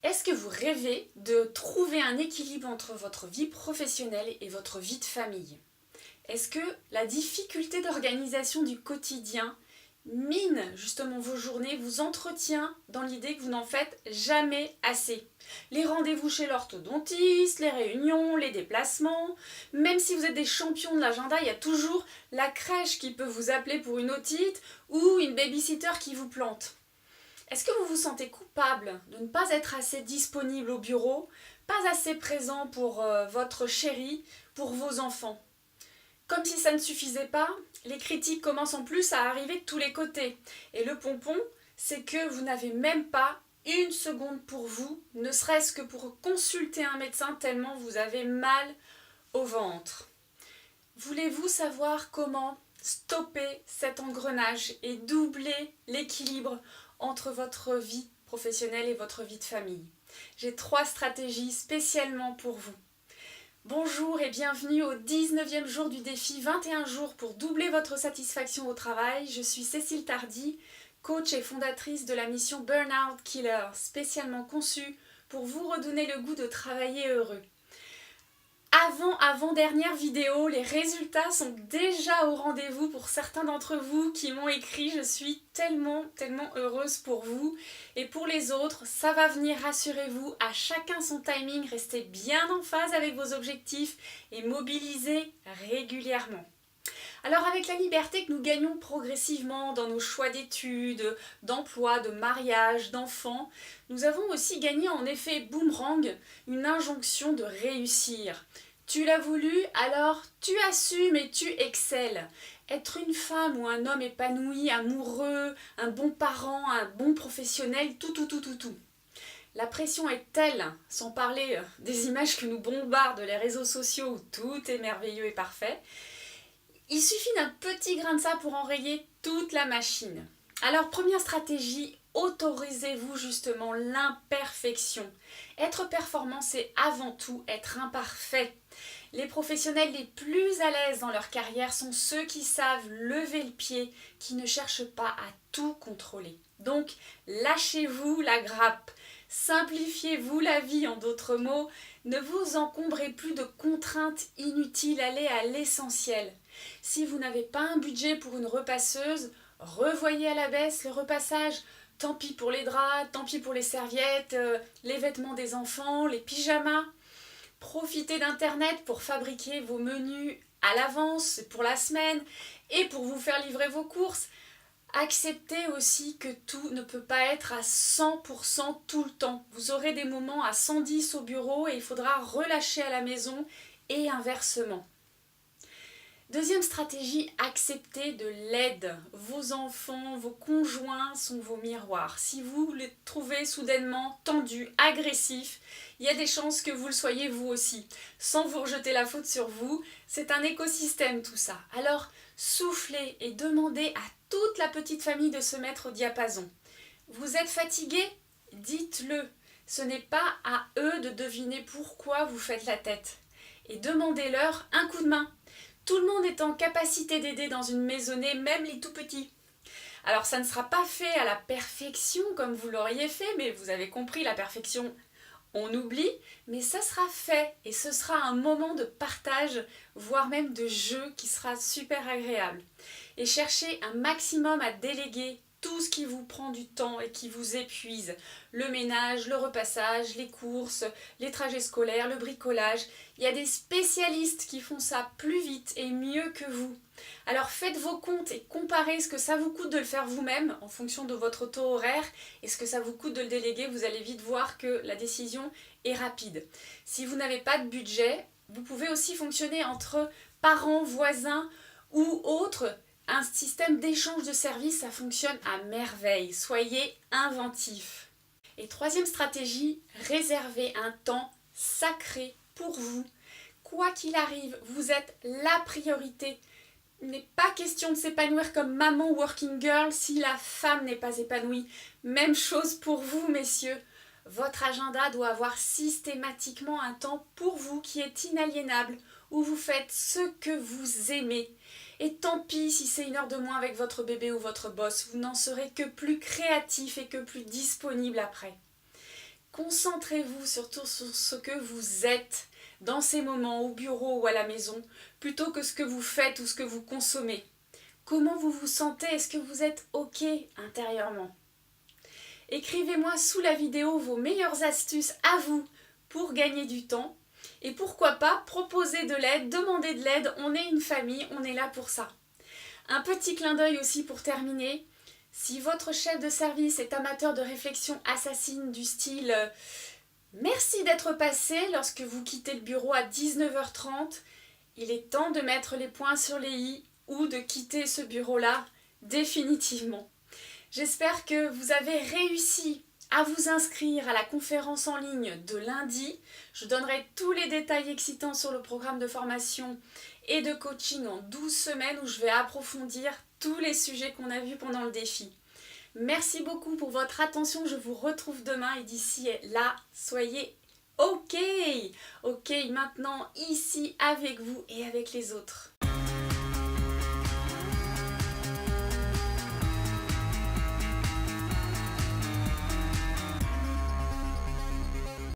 Est-ce que vous rêvez de trouver un équilibre entre votre vie professionnelle et votre vie de famille? Est-ce que la difficulté d'organisation du quotidien mine justement vos journées, vous entretient dans l'idée que vous n'en faites jamais assez? Les rendez-vous chez l'orthodontiste, les réunions, les déplacements, même si vous êtes des champions de l'agenda, il y a toujours la crèche qui peut vous appeler pour une otite ou une babysitter qui vous plante. Est-ce que vous vous sentez coupable de ne pas être assez disponible au bureau, pas assez présent pour votre chéri, pour vos enfants? Comme si ça ne suffisait pas, les critiques commencent en plus à arriver de tous les côtés. Et le pompon, c'est que vous n'avez même pas une seconde pour vous, ne serait-ce que pour consulter un médecin tellement vous avez mal au ventre. Voulez-vous savoir comment stopper cet engrenage et doubler l'équilibre entre votre vie professionnelle et votre vie de famille? J'ai 3 stratégies spécialement pour vous. Bonjour et bienvenue au 19e jour du défi 21 jours pour doubler votre satisfaction au travail. Je suis Cécile Tardy, coach et fondatrice de la mission Burnout Killer, spécialement conçue pour vous redonner le goût de travailler heureux. Avant-dernière vidéo, les résultats sont déjà au rendez-vous pour certains d'entre vous qui m'ont écrit. Je suis tellement heureuse pour vous. Et pour les autres, ça va venir, rassurez-vous, à chacun son timing. Restez bien en phase avec vos objectifs et mobilisez régulièrement. Alors avec la liberté que nous gagnons progressivement dans nos choix d'études, d'emploi, de mariage, d'enfants, nous avons aussi gagné en effet boomerang une injonction de réussir. Tu l'as voulu, alors tu assumes et tu excelles. Être une femme ou un homme épanoui, amoureux, un bon parent, un bon professionnel, tout. La pression est telle, sans parler des images que nous bombardent les réseaux sociaux où tout est merveilleux et parfait. Il suffit d'un petit grain de sable pour enrayer toute la machine. Alors, première stratégie, autorisez-vous justement l'imperfection. Être performant, c'est avant tout être imparfait. Les professionnels les plus à l'aise dans leur carrière sont ceux qui savent lever le pied, qui ne cherchent pas à tout contrôler. Donc, lâchez-vous la grappe. Simplifiez-vous la vie, en d'autres mots. Ne vous encombrez plus de contraintes inutiles, allez à l'essentiel. Si vous n'avez pas un budget pour une repasseuse, revoyez à la baisse le repassage. Tant pis pour les draps, tant pis pour les serviettes, les vêtements des enfants, les pyjamas. Profitez d'Internet pour fabriquer vos menus à l'avance pour la semaine et pour vous faire livrer vos courses. Acceptez aussi que tout ne peut pas être à 100% tout le temps. Vous aurez des moments à 110 au bureau et il faudra relâcher à la maison et inversement. Deuxième stratégie, acceptez de l'aide. Vos enfants, vos conjoints sont vos miroirs. Si vous les trouvez soudainement tendus, agressifs, il y a des chances que vous le soyez vous aussi. Sans vous rejeter la faute sur vous, c'est un écosystème tout ça. Alors soufflez et demandez à toute la petite famille de se mettre au diapason. Vous êtes fatigué? Dites-le. Ce n'est pas à eux de deviner pourquoi vous faites la tête. Et demandez-leur un coup de main. Tout le monde est en capacité d'aider dans une maisonnée, même les tout petits. Alors ça ne sera pas fait à la perfection comme vous l'auriez fait, mais vous avez compris, la perfection, on oublie, mais ça sera fait et ce sera un moment de partage, voire même de jeu qui sera super agréable. Et cherchez un maximum à déléguer tout ce qui vous prend du temps et qui vous épuise. Le ménage, le repassage, les courses, les trajets scolaires, le bricolage. Il y a des spécialistes qui font ça plus vite et mieux que vous. Alors faites vos comptes et comparez ce que ça vous coûte de le faire vous-même en fonction de votre taux horaire et ce que ça vous coûte de le déléguer. Vous allez vite voir que la décision est rapide. Si vous n'avez pas de budget, vous pouvez aussi fonctionner entre parents, voisins ou autres. Un système d'échange de services, ça fonctionne à merveille. Soyez inventifs. Et troisième stratégie, réservez un temps sacré pour vous. Quoi qu'il arrive, vous êtes la priorité. Il n'est pas question de s'épanouir comme maman working girl si la femme n'est pas épanouie. Même chose pour vous, messieurs. Votre agenda doit avoir systématiquement un temps pour vous qui est inaliénable, où vous faites ce que vous aimez. Et tant pis si c'est 1 heure de moins avec votre bébé ou votre boss, vous n'en serez que plus créatif et que plus disponible après. Concentrez-vous surtout sur ce que vous êtes dans ces moments au bureau ou à la maison, plutôt que ce que vous faites ou ce que vous consommez. Comment vous vous sentez? Est-ce que vous êtes OK intérieurement? Écrivez-moi sous la vidéo vos meilleures astuces à vous pour gagner du temps. Et pourquoi pas proposer de l'aide, demander de l'aide. On est une famille, on est là pour ça. Un petit clin d'œil aussi pour terminer. Si votre chef de service est amateur de réflexion assassine du style merci d'être passé lorsque vous quittez le bureau à 19h30, il est temps de mettre les points sur les i ou de quitter ce bureau-là définitivement. J'espère que vous avez réussi à vous inscrire à la conférence en ligne de lundi. Je donnerai tous les détails excitants sur le programme de formation et de coaching en 12 semaines où je vais approfondir tous les sujets qu'on a vus pendant le défi. Merci beaucoup pour votre attention, je vous retrouve demain et d'ici là, soyez OK. OK maintenant, ici avec vous et avec les autres.